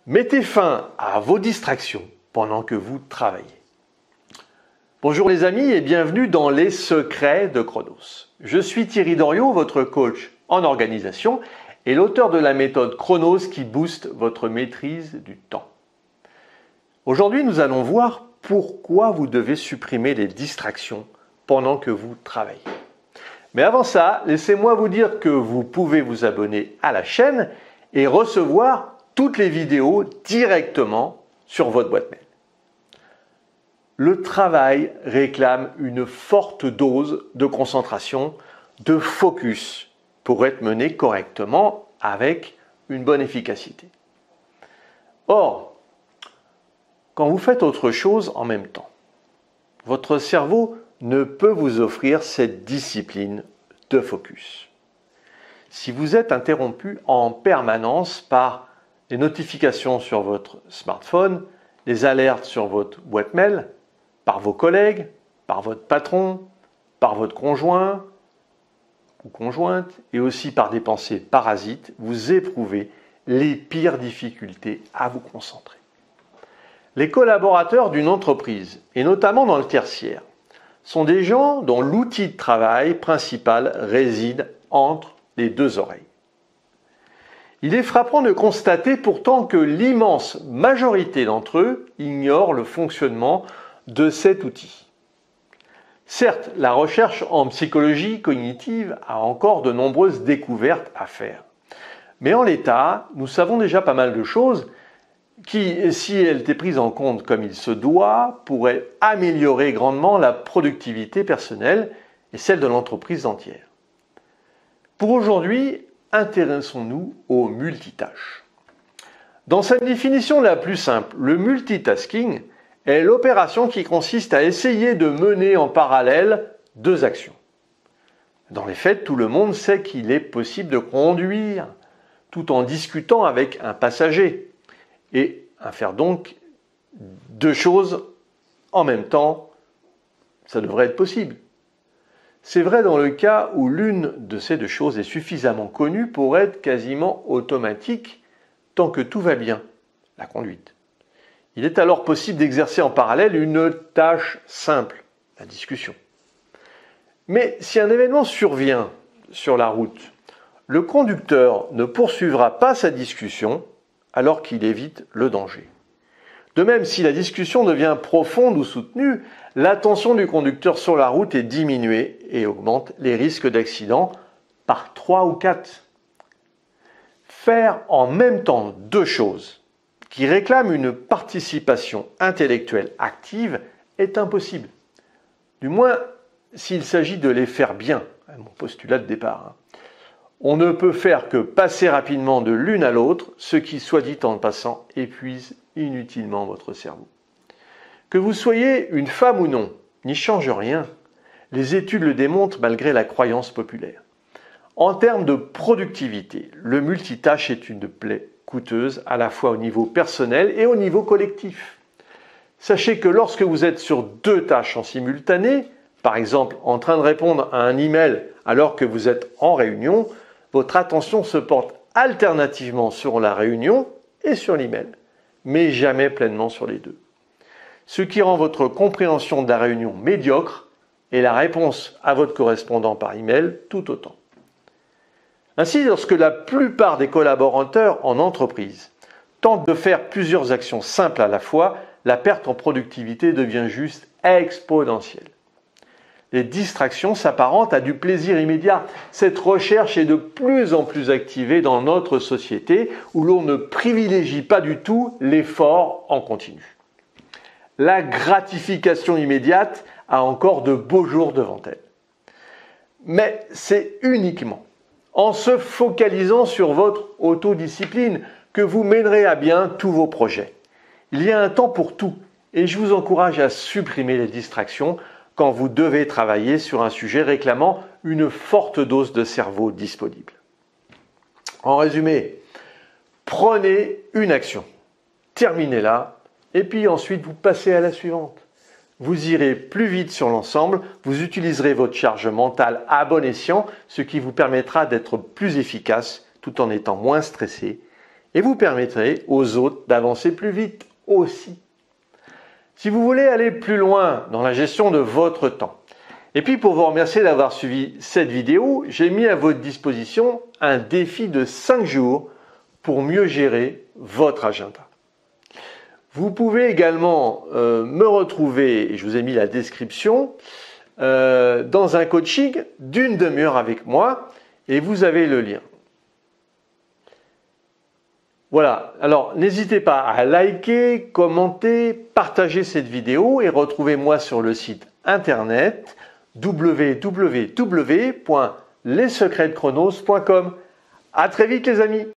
Mettez fin à vos distractions pendant que vous travaillez. Bonjour les amis et bienvenue dans les secrets de Chronos. Je suis Thierry Doriot, votre coach en organisation et l'auteur de la méthode Chronos qui booste votre maîtrise du temps. Aujourd'hui, nous allons voir pourquoi vous devez supprimer les distractions pendant que vous travaillez. Mais avant ça, laissez-moi vous dire que vous pouvez vous abonner à la chaîne et recevoir toutes les vidéos directement sur votre boîte mail. Le travail réclame une forte dose de concentration, de focus pour être mené correctement avec une bonne efficacité. Or, quand vous faites autre chose en même temps, votre cerveau ne peut vous offrir cette discipline de focus. Si vous êtes interrompu en permanence par les notifications sur votre smartphone, les alertes sur votre boîte mail, par vos collègues, par votre patron, par votre conjoint ou conjointe, et aussi par des pensées parasites, vous éprouvez les pires difficultés à vous concentrer. Les collaborateurs d'une entreprise, et notamment dans le tertiaire, sont des gens dont l'outil de travail principal réside entre les deux oreilles. Il est frappant de constater pourtant que l'immense majorité d'entre eux ignorent le fonctionnement de cet outil. Certes, la recherche en psychologie cognitive a encore de nombreuses découvertes à faire. Mais en l'état, nous savons déjà pas mal de choses qui, si elles étaient prises en compte comme il se doit, pourraient améliorer grandement la productivité personnelle et celle de l'entreprise entière. Pour aujourd'hui, intéressons-nous au multitâche. Dans sa définition la plus simple, le multitasking est l'opération qui consiste à essayer de mener en parallèle deux actions. Dans les faits, tout le monde sait qu'il est possible de conduire tout en discutant avec un passager et à faire donc deux choses en même temps, ça devrait être possible. C'est vrai dans le cas où l'une de ces deux choses est suffisamment connue pour être quasiment automatique tant que tout va bien, la conduite. Il est alors possible d'exercer en parallèle une tâche simple, la discussion. Mais si un événement survient sur la route, le conducteur ne poursuivra pas sa discussion alors qu'il évite le danger. De même, si la discussion devient profonde ou soutenue, l'attention du conducteur sur la route est diminuée et augmente les risques d'accident par 3 ou 4. Faire en même temps deux choses qui réclament une participation intellectuelle active est impossible. Du moins, s'il s'agit de les faire bien, mon postulat de départ. On ne peut faire que passer rapidement de l'une à l'autre, ce qui, soit dit en passant, épuise inutilement votre cerveau. Que vous soyez une femme ou non, n'y change rien. Les études le démontrent malgré la croyance populaire. En termes de productivité, le multitâche est une plaie coûteuse à la fois au niveau personnel et au niveau collectif. Sachez que lorsque vous êtes sur deux tâches en simultané, par exemple en train de répondre à un email alors que vous êtes en réunion, votre attention se porte alternativement sur la réunion et sur l'email, mais jamais pleinement sur les deux. Ce qui rend votre compréhension de la réunion médiocre et la réponse à votre correspondant par email tout autant. Ainsi, lorsque la plupart des collaborateurs en entreprise tentent de faire plusieurs actions simples à la fois, la perte en productivité devient juste exponentielle. Les distractions s'apparentent à du plaisir immédiat. Cette recherche est de plus en plus activée dans notre société où l'on ne privilégie pas du tout l'effort en continu. La gratification immédiate a encore de beaux jours devant elle. Mais c'est uniquement en se focalisant sur votre autodiscipline que vous mènerez à bien tous vos projets. Il y a un temps pour tout et je vous encourage à supprimer les distractions quand vous devez travailler sur un sujet réclamant une forte dose de cerveau disponible. En résumé, prenez une action, terminez-la, et puis ensuite vous passez à la suivante. Vous irez plus vite sur l'ensemble, vous utiliserez votre charge mentale à bon escient, ce qui vous permettra d'être plus efficace tout en étant moins stressé et vous permettrez aux autres d'avancer plus vite aussi. Si vous voulez aller plus loin dans la gestion de votre temps, et puis pour vous remercier d'avoir suivi cette vidéo, j'ai mis à votre disposition un défi de 5 jours pour mieux gérer votre agenda. Vous pouvez également me retrouver, et je vous ai mis la description, dans un coaching d'une demi-heure avec moi, et vous avez le lien. Voilà, alors n'hésitez pas à liker, commenter, partager cette vidéo et retrouvez-moi sur le site internet www.lessecretsdechronos.com. À très vite les amis.